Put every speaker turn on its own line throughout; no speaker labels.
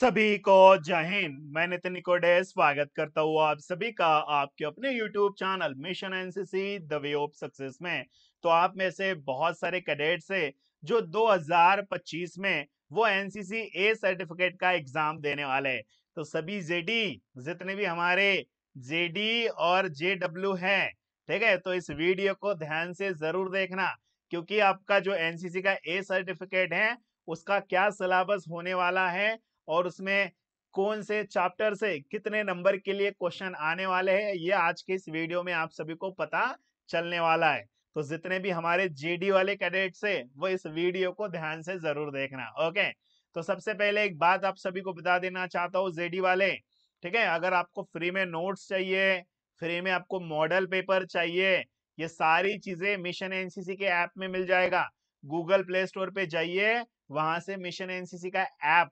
सभी को जय हिंद। मैं नितिन निकोडे स्वागत करता हूँ आप सभी का आपके अपने YouTube channel mission NCC the way of success में। तो आप में से बहुत सारे कैडेट्स है जो 2025 में वो एनसीसी ए सर्टिफिकेट का एग्जाम देने वाले हैं। तो सभी जेडी जितने भी हमारे जेडी और जेडब्ल्यू हैं, ठीक है, तो इस वीडियो को ध्यान से जरूर देखना, क्योंकि आपका जो एनसीसी का ए सर्टिफिकेट है उसका क्या सिलेबस होने वाला है और उसमें कौन से चैप्टर से कितने नंबर के लिए क्वेश्चन आने वाले हैं, ये आज के इस वीडियो में आप सभी को पता चलने वाला है। तो जितने भी हमारे जेडी वाले कैडेट्स है वो इस वीडियो को ध्यान से जरूर देखना। ओके, तो सबसे पहले एक बात आप सभी को बता देना चाहता हूँ जेडी वाले, ठीक है, अगर आपको फ्री में नोट्स चाहिए, फ्री में आपको मॉडल पेपर चाहिए, ये सारी चीजें मिशन एनसीसी के ऐप में मिल जाएगा। गूगल प्ले स्टोर पे जाइए, वहां से मिशन एनसीसी का ऐप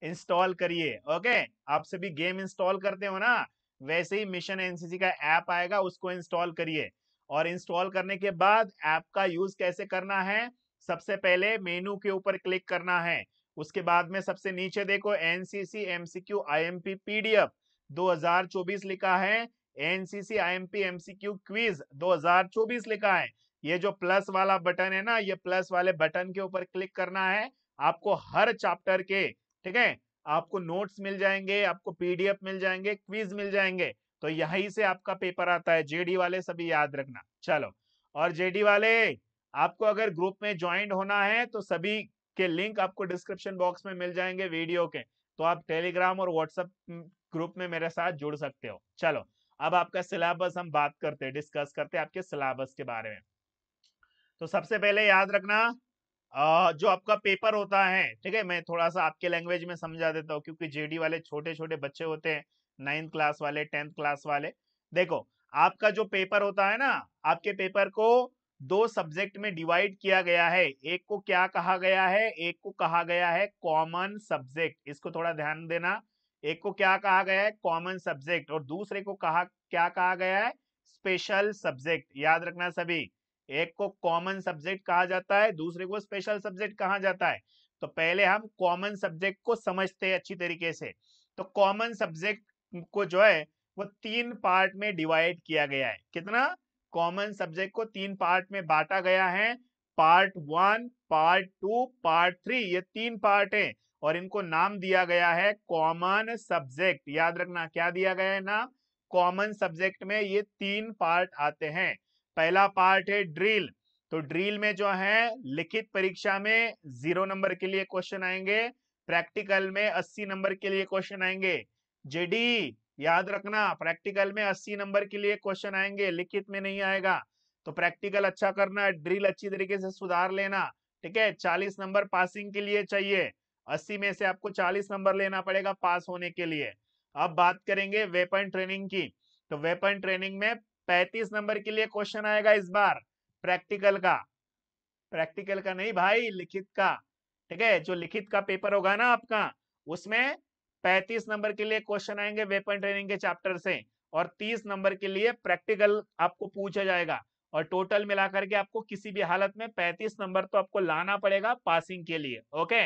इंस्टॉल करिए। ओके, आप सभी गेम इंस्टॉल करते हो ना, वैसे ही मिशन एनसीसी का ऐप आएगा, उसको इंस्टॉल करिए। और इंस्टॉल करने के बाद ऐप का यूज कैसे करना है, सबसे पहले मेनू के ऊपर क्लिक करना है। उसके बाद में सबसे नीचे देखो एनसीसी एमसीक्यू आईएमपी पीडीएफ 2024 लिखा है, एनसीसी आईएमपी एमसीक्यू क्विज 2024 लिखा है। ये जो प्लस वाला बटन है ना, ये प्लस वाले बटन के ऊपर क्लिक करना है। आपको हर चैप्टर के, ठीक है, आपको नोट्स मिल जाएंगे, आपको पीडीएफ मिल जाएंगे, क्विज मिल जाएंगे। तो यहीं से आपका पेपर आता है। जेडी वाले सभी याद रखना। चलो, और जेडी वाले आपको अगर ग्रुप में ज्वाइन होना है तो सभी के लिंक आपको डिस्क्रिप्शन बॉक्स में मिल जाएंगे वीडियो के, तो आप टेलीग्राम और व्हाट्सएप ग्रुप में मेरे साथ जुड़ सकते हो। चलो, अब आपका सिलेबस हम बात करते हैं, डिस्कस करते हैं आपके सिलेबस के बारे में। तो सबसे पहले याद रखना, जो आपका पेपर होता है, ठीक है, मैं थोड़ा सा आपके लैंग्वेज में समझा देता हूँ, क्योंकि जेडी वाले छोटे छोटे बच्चे होते हैं, 9th क्लास वाले, 10th क्लास वाले। देखो, आपका जो पेपर होता है ना, आपके पेपर को दो सब्जेक्ट में डिवाइड किया गया है। एक को क्या कहा गया है, एक को कहा गया है कॉमन सब्जेक्ट। इसको थोड़ा ध्यान देना। एक को क्या कहा गया है, कॉमन सब्जेक्ट, और दूसरे को क्या कहा गया है, स्पेशल सब्जेक्ट। याद रखना सभी, एक को कॉमन सब्जेक्ट कहा जाता है, दूसरे को स्पेशल सब्जेक्ट कहा जाता है। तो पहले हम कॉमन सब्जेक्ट को समझते हैं अच्छी तरीके से। तो कॉमन सब्जेक्ट को जो है वो तीन पार्ट में डिवाइड किया गया है। कितना, कॉमन सब्जेक्ट को तीन पार्ट में बांटा गया है। पार्ट 1, पार्ट 2, पार्ट 3, ये तीन पार्ट है, और इनको नाम दिया गया है कॉमन सब्जेक्ट। याद रखना, क्या दिया गया है नाम, कॉमन सब्जेक्ट में ये तीन पार्ट आते हैं। पहला पार्ट है ड्रिल। तो ड्रिल में जो है लिखित परीक्षा में 0 नंबर के लिए क्वेश्चन आएंगे, प्रैक्टिकल में 80 नंबर के लिए क्वेश्चन आएंगे। जेडी याद रखना, प्रैक्टिकल में 80 नंबर के लिए क्वेश्चन आएंगे, लिखित में नहीं आएगा। तो प्रैक्टिकल अच्छा करना, ड्रिल अच्छी तरीके से सुधार लेना, ठीक है। 40 नंबर पासिंग के लिए चाहिए, 80 में से आपको 40 नंबर लेना पड़ेगा पास होने के लिए। अब बात करेंगे वेपन ट्रेनिंग की। तो वेपन ट्रेनिंग में 35 नंबर के लिए क्वेश्चन आएगा इस बार, प्रैक्टिकल का। प्रैक्टिकल का नहीं भाई, लिखित का, ठीक है। जो लिखित का पेपर होगा ना आपका, उसमें 35 नंबर के लिए क्वेश्चन आएंगे वेपन ट्रेनिंग के चैप्टर से, और 30 नंबर के लिए प्रैक्टिकल आपको पूछा जाएगा। और टोटल मिलाकर के आपको किसी भी हालत में 35 नंबर तो आपको लाना पड़ेगा पासिंग के लिए। ओके,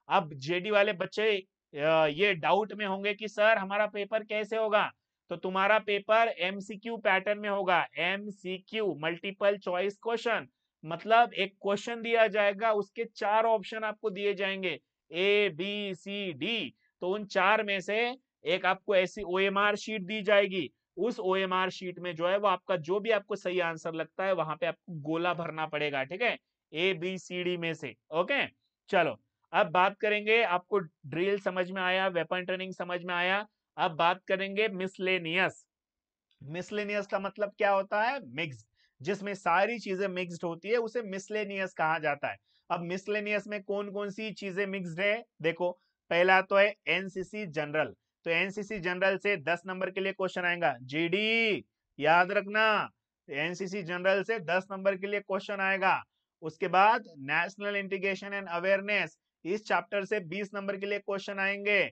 अब जेडी वाले बच्चे ये डाउट में होंगे कि सर हमारा पेपर कैसे होगा। तो तुम्हारा पेपर एमसीक्यू पैटर्न में होगा। एमसीक्यू, मल्टीपल चॉइस क्वेश्चन, मतलब एक क्वेश्चन दिया जाएगा, उसके चार ऑप्शन आपको दिए जाएंगे, ए बी सी डी। तो उन चार में से एक आपको ऐसी ओएमआर शीट दी जाएगी। उस ओएमआर शीट में जो है वो आपका जो भी आपको सही आंसर लगता है वहां पे आपको गोला भरना पड़ेगा, ठीक है, ए बी सी डी में से। ओके, चलो, अब बात करेंगे, आपको ड्रिल समझ में आया, वेपन ट्रेनिंग समझ में आया। अब बात करेंगे मिसलेनियस। मिसलेनियस का मतलब क्या होता है, मिक्स्ड, जिसमें सारी चीजें मिक्स्ड होती है उसे मिसलेनियस कहा जाता है। अब मिसलेनियस में कौन कौन सी चीजें मिक्स्ड है, देखो, पहला तो है एनसीसी जनरल। तो एनसीसी जनरल से 10 नंबर के लिए क्वेश्चन आएगा, जीडी याद रखना, एनसीसी जनरल से 10 नंबर के लिए क्वेश्चन आएगा। उसके बाद नेशनल इंटीग्रेशन एंड अवेयरनेस, इस चैप्टर से 20 नंबर के लिए क्वेश्चन आएंगे।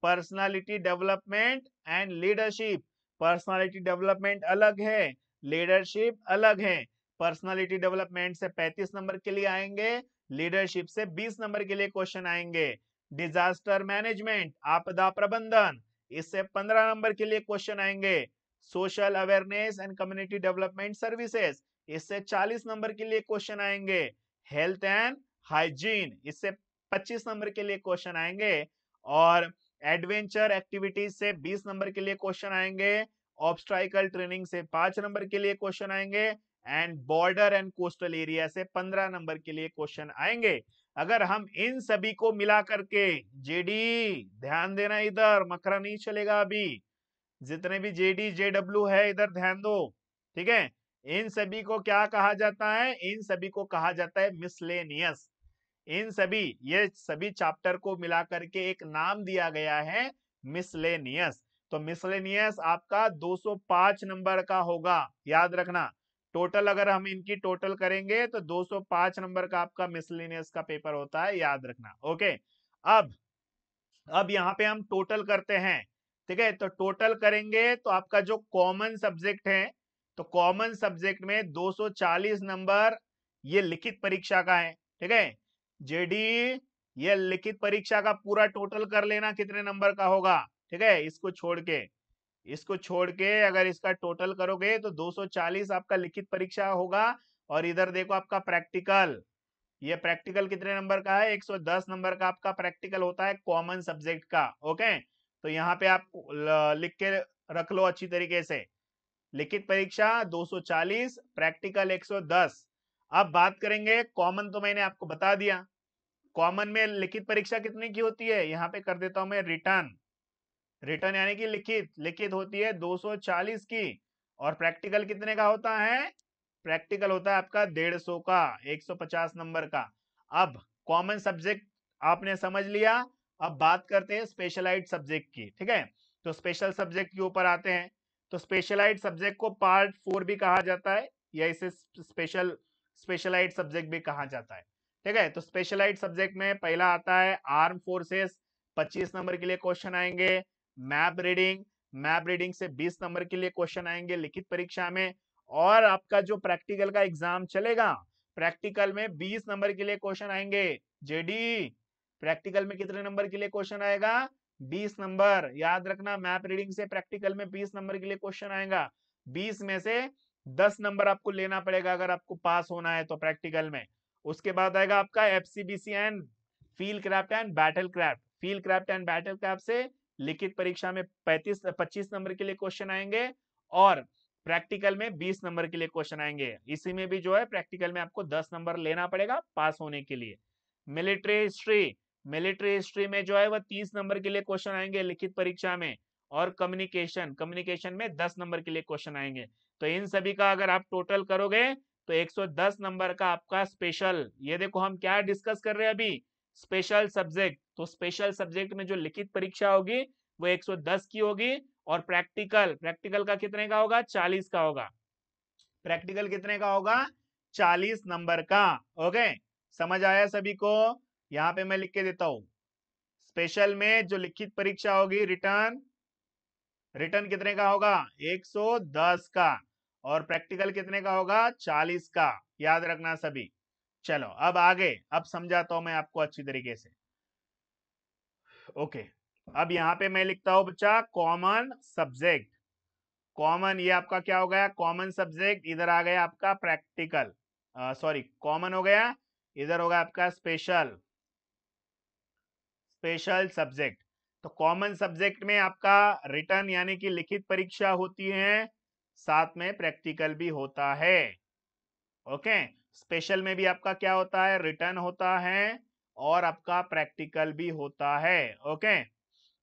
Personality development and leadership, personality development अलग है, लीडरशिप अलग है। पर्सनालिटी डेवलपमेंट से 35 नंबर के लिए आएंगे, लीडरशिप से 20 नंबर के लिए क्वेश्चन आएंगे। डिजास्टर मैनेजमेंट, आपदा प्रबंधन, इससे 15 नंबर के लिए क्वेश्चन आएंगे। Social awareness and community development services, इससे 40 नंबर के लिए क्वेश्चन आएंगे। हेल्थ एंड हाइजीन, इससे 25 नंबर के लिए क्वेश्चन आएंगे। और एडवेंचर एक्टिविटीज से 20 नंबर के लिए क्वेश्चन आएंगे। ऑब्स्ट्राइकल ट्रेनिंग से 5 नंबर के लिए क्वेश्चन आएंगे। And border and coastal area से 15 नंबर के लिए क्वेश्चन आएंगे। अगर हम इन सभी को मिला करके, जेडी ध्यान देना, इधर मकरा नहीं चलेगा अभी, जितने भी जेडी जेडब्ल्यू है इधर ध्यान दो, ठीक है। इन सभी को क्या कहा जाता है? इन सभी को कहा जाता है मिसलेनियस। इन सभी, ये सभी चैप्टर को मिला करके एक नाम दिया गया है मिसलेनियस। तो मिसलेनियस आपका 205 नंबर का होगा, याद रखना। टोटल अगर हम इनकी टोटल करेंगे तो 205 नंबर का आपका मिसलेनियस का पेपर होता है, याद रखना। ओके, अब यहाँ पे हम टोटल करते हैं, ठीक है। तो टोटल करेंगे तो आपका जो कॉमन सब्जेक्ट है, तो कॉमन सब्जेक्ट में 240 नंबर ये लिखित परीक्षा का है, ठीक है। जेडी, ये लिखित परीक्षा का पूरा टोटल कर लेना कितने नंबर का होगा, ठीक है। इसको छोड़ के अगर इसका टोटल करोगे तो 240 आपका लिखित परीक्षा होगा। और इधर देखो आपका प्रैक्टिकल, ये प्रैक्टिकल कितने नंबर का है? 110 नंबर का आपका प्रैक्टिकल होता है कॉमन सब्जेक्ट का। ओके, तो यहाँ पे आप लिख के रख लो अच्छी तरीके से। लिखित परीक्षा 240, प्रैक्टिकल 110। अब बात करेंगे कॉमन, तो मैंने आपको बता दिया। कॉमन में लिखित परीक्षा कितने की होती है? यहाँ पे कर देता हूं मैं रिटर्न। रिटर्न यानी कि लिखित, लिखित होती है 240 की। और प्रैक्टिकल कितने का होता है? प्रैक्टिकल होता है आपका 150 का, 150 नंबर का। अब कॉमन सब्जेक्ट आपने समझ लिया। अब बात करते हैं स्पेशलाइज्ड सब्जेक्ट की, ठीक है। तो स्पेशल सब्जेक्ट के ऊपर आते हैं। तो स्पेशलाइज्ड सब्जेक्ट को पार्ट 4 भी कहा जाता है, या इसे स्पेशलाइज्ड सब्जेक्ट भी कहा जाता है, ठीक है। तो स्पेशलाइज्ड सब्जेक्ट में पहला आता है आर्म फोर्सेस, 25 नंबर के लिए क्वेश्चन आएंगे। मैप रीडिंग, मैप रीडिंग से 20 नंबर के लिए क्वेश्चन आएंगे लिखित परीक्षा में। और आपका जो प्रैक्टिकल का एग्जाम चलेगा, प्रैक्टिकल में 20 नंबर के लिए क्वेश्चन आएंगे। जेडी, प्रैक्टिकल में कितने नंबर के लिए क्वेश्चन आएगा? 20 नंबर, याद रखना। मैप रीडिंग से प्रैक्टिकल में 20 नंबर के लिए क्वेश्चन आएगा। 20 में से 10 नंबर आपको लेना पड़ेगा अगर आपको पास होना है तो प्रैक्टिकल में। उसके बाद आएगा आपका FCBC and field craft and battle craft. Field craft and battle craft से लिखित परीक्षा में 25 नंबर के लिए क्वेश्चन आएंगे। और प्रैक्टिकल में 20 नंबर के लिए क्वेश्चन आएंगे। इसी में भी जो है प्रैक्टिकल में आपको 10 नंबर लेना पड़ेगा पास होने के लिए। मिलिट्री हिस्ट्री, मिलिट्री हिस्ट्री में जो है वह 30 नंबर के लिए क्वेश्चन आएंगे लिखित परीक्षा में। और कम्युनिकेशन, कम्युनिकेशन में 10 नंबर के लिए क्वेश्चन आएंगे। तो इन सभी का अगर आप टोटल करोगे तो 110 नंबर का आपका स्पेशल, ये देखो हम क्या डिस्कस कर रहे हैं अभी, स्पेशल सब्जेक्ट। तो स्पेशल सब्जेक्ट में जो लिखित परीक्षा होगी वो 110 की होगी। और प्रैक्टिकल, प्रैक्टिकल का कितने का होगा? 40 का होगा। प्रैक्टिकल कितने का होगा? 40 नंबर का। ओके, समझ आया सभी को? यहां पे मैं लिख के देता हूं, स्पेशल में जो लिखित परीक्षा होगी रिटर्न, रिटर्न कितने का होगा? 110 का। और प्रैक्टिकल कितने का होगा? 40 का, याद रखना सभी। चलो अब आगे, अब समझाता हूं मैं आपको अच्छी तरीके से। ओके, अब यहाँ पे मैं लिखता हूं बच्चा कॉमन सब्जेक्ट। कॉमन, ये आपका क्या हो गया? Common subject. इधर आ गया आपका प्रैक्टिकल, सॉरी कॉमन हो गया, इधर होगा आपका स्पेशल, स्पेशल सब्जेक्ट। तो कॉमन सब्जेक्ट में आपका रिटर्न यानी कि लिखित परीक्षा होती है, साथ में प्रैक्टिकल भी होता है। ओके, स्पेशल में भी आपका क्या होता है? रिटर्न होता है और आपका प्रैक्टिकल भी होता है। ओके,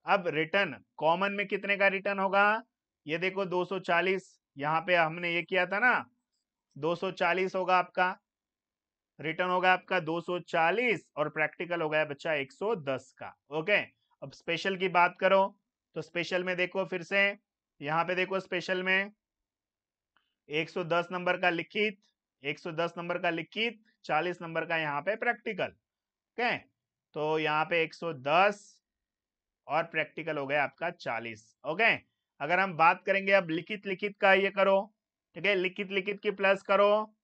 अब रिटर्न कॉमन में कितने का रिटर्न होगा? ये देखो 240, यहाँ पे हमने ये किया था ना, 240 होगा आपका रिटर्न, होगा आपका 240। और प्रैक्टिकल हो गया बच्चा 110 का। ओके, अब स्पेशल की बात करो तो स्पेशल में देखो फिर से, यहाँ पे देखो स्पेशल में 110 नंबर का लिखित, 110 नंबर का लिखित, 40 नंबर का यहाँ पे प्रैक्टिकल। ओके, तो यहाँ पे 110 और प्रैक्टिकल हो गया आपका 40। ओके, अगर हम बात करेंगे अब लिखित, लिखित का ये करो, ठीक है, लिखित लिखित की प्लस करो।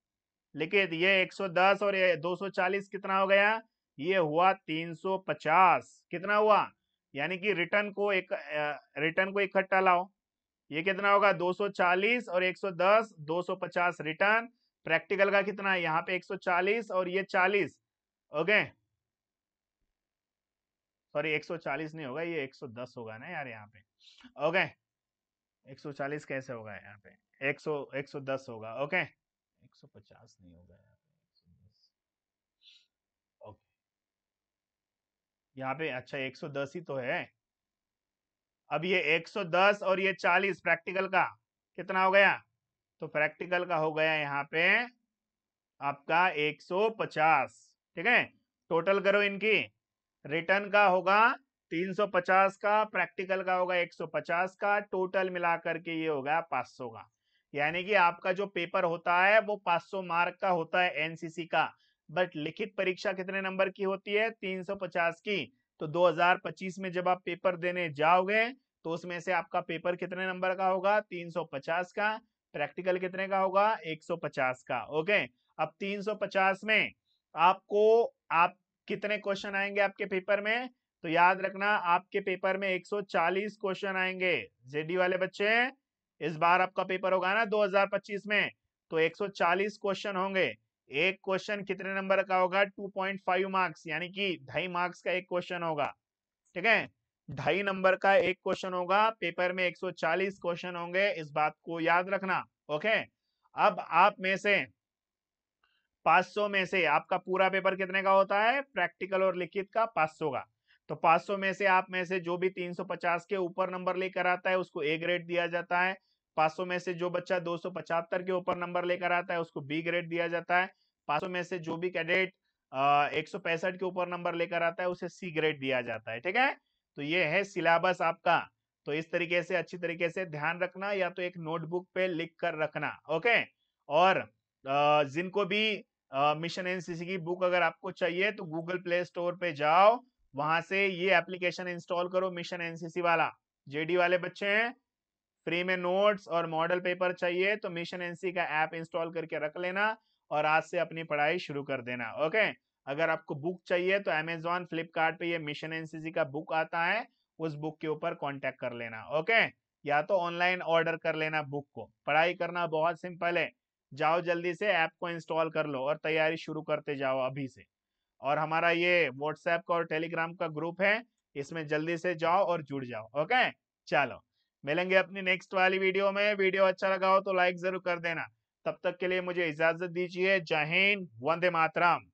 लिखित ये 110 और ये 240 कितना हो गया? ये हुआ 350। कितना हुआ? यानी कि रिटर्न को इकट्ठा लाओ। ये कितना होगा? 240 और 110, 250 रिटर्न। प्रैक्टिकल का कितना है? यहाँ पे 140 और ये 40। ओके, सॉरी 140 नहीं होगा, ये 110 होगा ना यार यहाँ पे। ओके, 140 कैसे होगा यहाँ पे? 110 होगा। ओके, 150 नहीं होगा यहाँ पे, 110। ओके, यहाँ पे अच्छा 110 ही तो है। अब ये 110 और ये 40 प्रैक्टिकल का कितना हो गया? तो प्रैक्टिकल का हो गया यहाँ पे आपका 150। ठीक है, टोटल करो इनकी। रिटर्न का होगा 350 का, प्रैक्टिकल का होगा 150 का, टोटल मिला करके ये होगा 500 का। यानी कि आपका जो पेपर होता है वो 500 मार्क का होता है एनसीसी का। बट लिखित परीक्षा कितने नंबर की होती है? 350 की। तो 2025 में जब आप पेपर देने जाओगे तो उसमें से आपका पेपर कितने नंबर का होगा? 350 का। प्रैक्टिकल कितने का होगा? 150 का। ओके, अब 350 में आपको आप कितने क्वेश्चन आएंगे आपके पेपर में? तो याद रखना आपके पेपर में 140 क्वेश्चन आएंगे। जेडी वाले बच्चे, इस बार आपका पेपर होगा ना 2025 में, तो 140 क्वेश्चन होंगे। एक क्वेश्चन कितने नंबर का होगा? 2.5 मार्क्स, यानी कि 2.5 मार्क्स का एक क्वेश्चन होगा। ठीक है, 2.5 नंबर का एक क्वेश्चन होगा। पेपर में 140 क्वेश्चन होंगे, इस बात को याद रखना। ओके, अब आप में से 500 में से आपका पूरा पेपर कितने का होता है? प्रैक्टिकल और लिखित का 500 का। तो 500 में से आप में से जो भी 350 के ऊपर नंबर लेकर आता है उसको ए ग्रेड दिया जाता है। 500 में से जो बच्चा 275 के ऊपर नंबर लेकर आता है उसको बी ग्रेड दिया जाता है। 500 में से जो भी कैडेट 165 के ऊपर नंबर लेकर आता है उसे सी ग्रेड दिया जाता है। ठीक है, तो ये है सिलेबस आपका। तो इस तरीके से अच्छी तरीके से ध्यान रखना, या तो एक नोटबुक पे लिख कर रखना। ओके, और जिनको भी मिशन एनसीसी की बुक अगर आपको चाहिए तो गूगल प्ले स्टोर पे जाओ, वहां से ये एप्लीकेशन इंस्टॉल करो मिशन एनसीसी वाला। जेडी वाले बच्चे हैं, फ्री में नोट्स और मॉडल पेपर चाहिए तो मिशन एनसीसी का ऐप इंस्टॉल करके रख लेना और आज से अपनी पढ़ाई शुरू कर देना। ओके, अगर आपको बुक चाहिए तो अमेजॉन फ्लिपकार्ट पे ये मिशन एनसीसी का बुक आता है, उस बुक के ऊपर कांटेक्ट कर लेना। ओके, या तो ऑनलाइन ऑर्डर कर लेना बुक को। पढ़ाई करना बहुत सिंपल है, जाओ जल्दी से ऐप को इंस्टॉल कर लो और तैयारी शुरू करते जाओ अभी से। और हमारा ये व्हाट्सएप का और टेलीग्राम का ग्रुप है, इसमें जल्दी से जाओ और जुड़ जाओ। ओके, चलो मिलेंगे अपनी नेक्स्ट वाली वीडियो में। वीडियो अच्छा लगा हो तो लाइक जरूर कर देना। तब तक के लिए मुझे इजाजत दीजिए। जय हिंद, वंदे मातरम।